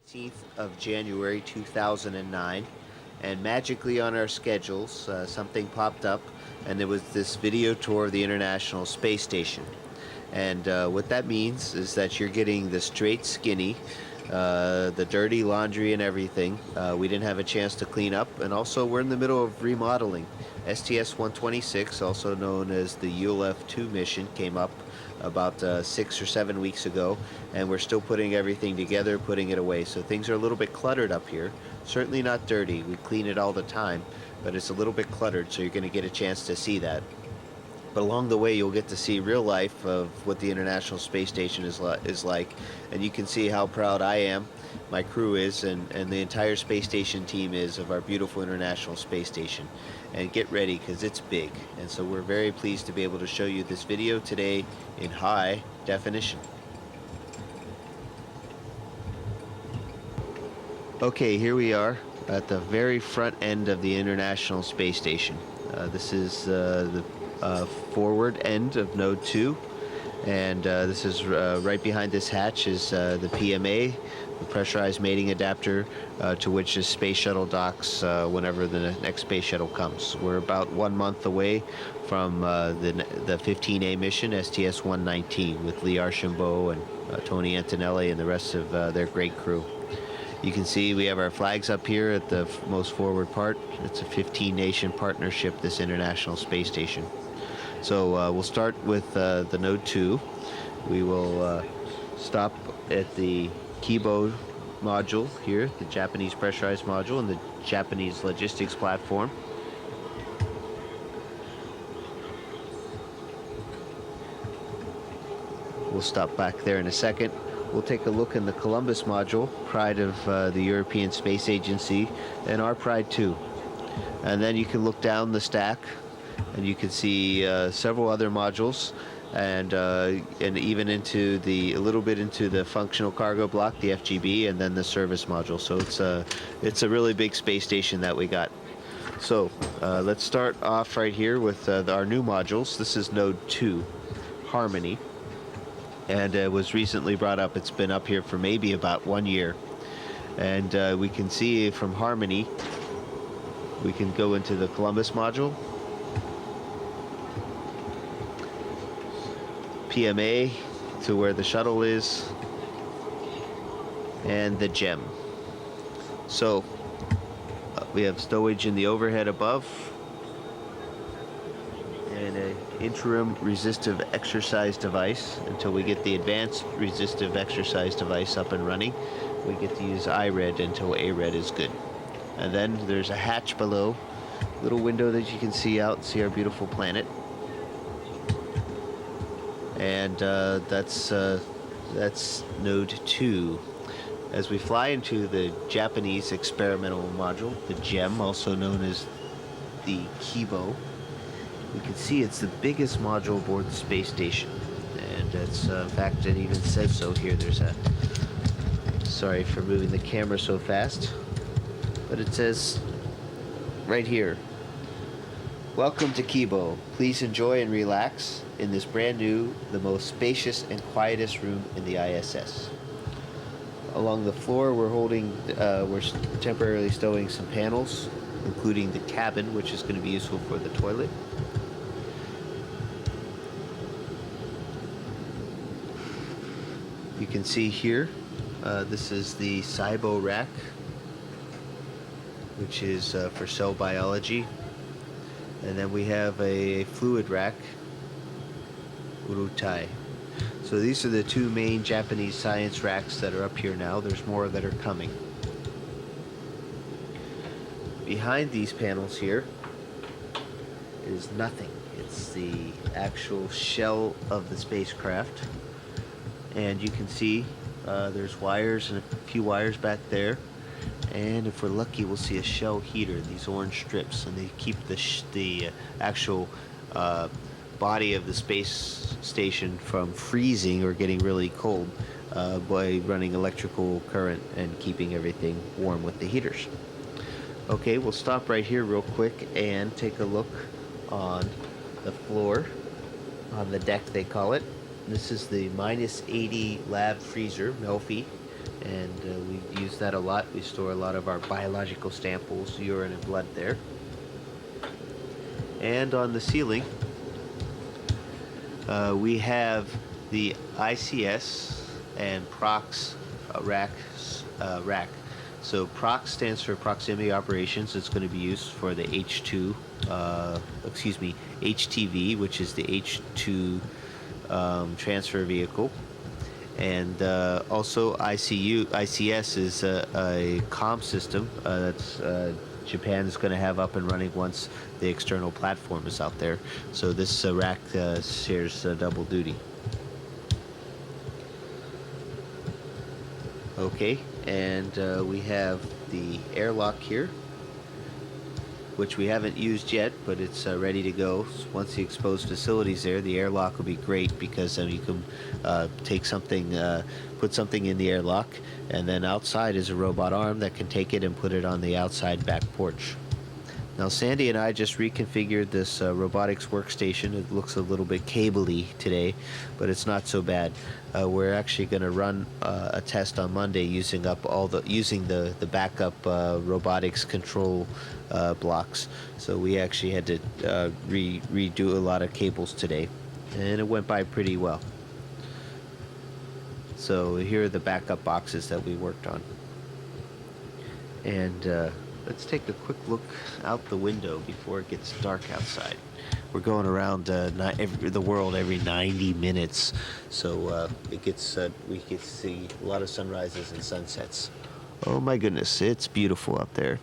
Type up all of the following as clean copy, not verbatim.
18th of January 2009, and magically on our schedules, something popped up, and there was this video tour of the International Space Station. And what that means is that you're getting the straight skinny, the dirty laundry and everything. We didn't have a chance to clean up, and also we're in the middle of remodeling. STS-126, also known as the ULF-2 mission, came up about 6 or 7 weeks ago, and we're still putting everything together, putting it away. So things are a little bit cluttered up here. Certainly not dirty. We clean it all the time, but it's a little bit cluttered, so you're going to get a chance to see that. But along the way, you'll get to see real life of what the International Space Station is like, and you can see how proud I am, my crew is, and the entire space station team is of our beautiful International Space Station. And get ready, because it's big. And so we're very pleased to be able to show you this video today in high definition. Okay, here we are at the very front end of the International Space Station. This is the forward end of Node 2, and this is right behind this hatch is the PMA, the pressurized mating adapter, to which the space shuttle docks whenever the next space shuttle comes. We're about 1 month away from the 15A mission, STS-119, with Lee Archambault and Tony Antonelli and the rest of their great crew. You can see we have our flags up here at the most forward part. It's a 15-nation partnership, this International Space Station. So we'll start with the Node 2. We will stop at the Kibo module here, the Japanese pressurized module, and the Japanese logistics platform. We'll stop back there in a second. We'll take a look in the Columbus module, pride of the European Space Agency, and our pride too. And then you can look down the stack, and you can see several other modules, and even into a little bit into the functional cargo block, the FGB, and then the service module. So it's a really big space station that we got. So let's start off right here with our new modules. This is Node 2, Harmony. And it was recently brought up. It's been up here for maybe about 1 year. And we can see from Harmony, we can go into the Columbus module, PMA to where the shuttle is, and the GEM. So we have stowage in the overhead above, and an interim resistive exercise device until we get the advanced resistive exercise device up and running. We get to use IRED until ARED is good. And then there's a hatch below, little window that you can see out, see our beautiful planet. And that's Node 2. As we fly into the Japanese experimental module, the GEM, also known as the Kibo, we can see it's the biggest module aboard the space station, and it's in fact, it even says so here. There's a, sorry for moving the camera so fast, but it says right here, welcome to Kibo. Please enjoy and relax in this brand new, the most spacious and quietest room in the ISS. Along the floor we're temporarily stowing some panels, including the cabin, which is going to be useful for the toilet. You can see here, this is the SIBO rack, which is for cell biology. And then we have a fluid rack, Urutai. So these are the two main Japanese science racks that are up here now. There's more that are coming. Behind these panels here is nothing. It's the actual shell of the spacecraft. And you can see there's wires and a few wires back there. And if we're lucky, we'll see a shell heater, these orange strips, and they keep the actual body of the space station from freezing or getting really cold by running electrical current and keeping everything warm with the heaters. Okay, we'll stop right here real quick and take a look on the floor, on the deck they call it. This is the -80 lab freezer, Melfi. and we use that a lot. We store a lot of our biological samples, urine and blood there. And on the ceiling, we have the ICS and PROX rack. So PROX stands for Proximity Operations. It's going to be used for the HTV, which is the H2 transfer vehicle. And also ICS is a comm system that's Japan is going to have up and running once the external platform is out there. So this rack shares double duty. Okay, and we have the airlock here, which we haven't used yet, but it's ready to go. Once the exposed facility's there, the airlock will be great because then you can take something, put something in the airlock, and then outside is a robot arm that can take it and put it on the outside back porch. Now Sandy and I just reconfigured this robotics workstation. It looks a little bit cable-y today, but it's not so bad. We're actually going to run a test on Monday using the backup robotics control blocks. So we actually had to redo a lot of cables today, and it went by pretty well. So here are the backup boxes that we worked on. And let's take a quick look out the window before it gets dark outside. We're going around the world every 90 minutes, so it gets we get to see a lot of sunrises and sunsets. Oh my goodness, it's beautiful out there.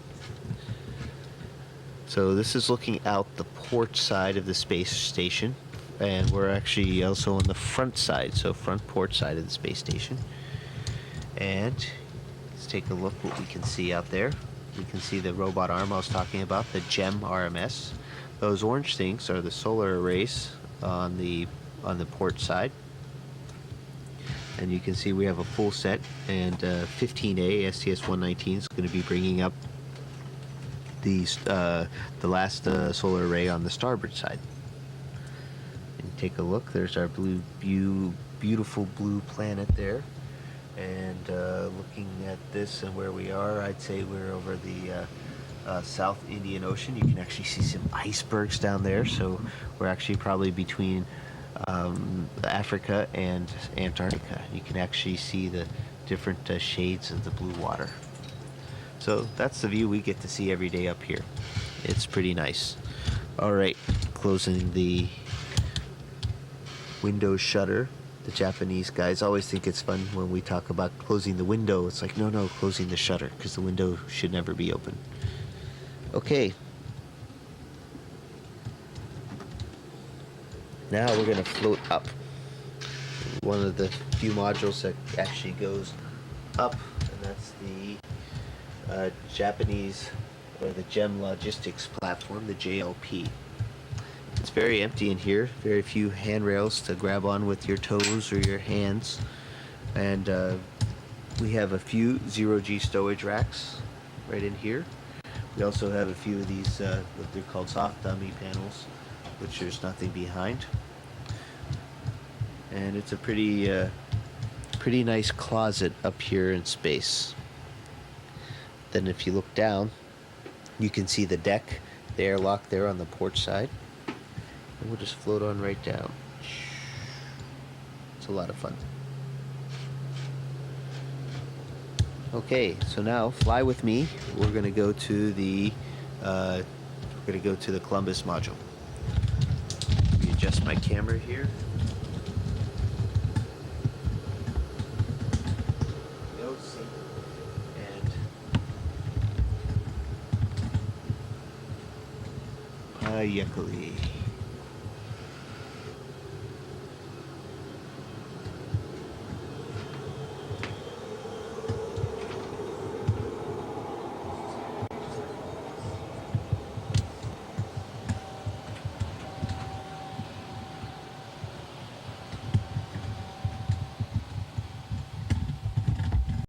So this is looking out the port side of the space station, and we're actually also on the front side, so front port side of the space station. And let's take a look what we can see out there. We can see the robot arm I was talking about, the GEM RMS. Those orange things are the solar arrays on the port side. And you can see we have a full set, and 15A STS-119 is going to be bringing up the last solar array on the starboard side. And take a look. There's our beautiful blue planet there. And looking at this and where we are, I'd say we're over the South Indian Ocean. You can actually see some icebergs down there, so we're actually probably between Africa and Antarctica. You can actually see the different shades of the blue water. So that's the view we get to see every day up here. It's pretty nice. All right, closing the window shutter. The Japanese guys always think it's fun when we talk about closing the window. It's like, no, closing the shutter, because the window should never be open. Okay. Now we're going to float up. One of the few modules that actually goes up, and that's the Japanese, or the GEM Logistics platform, the JLP. It's very empty in here, very few handrails to grab on with your toes or your hands. And we have a few zero-G stowage racks right in here. We also have a few of these, what they're called soft dummy panels, which there's nothing behind. And it's a pretty nice closet up here in space. Then if you look down, you can see the deck, the airlock there on the port side. And we'll just float on right down. It's a lot of fun. Okay, so now fly with me. We're going to go to the Columbus module. Let me adjust my camera here. And Hayakali.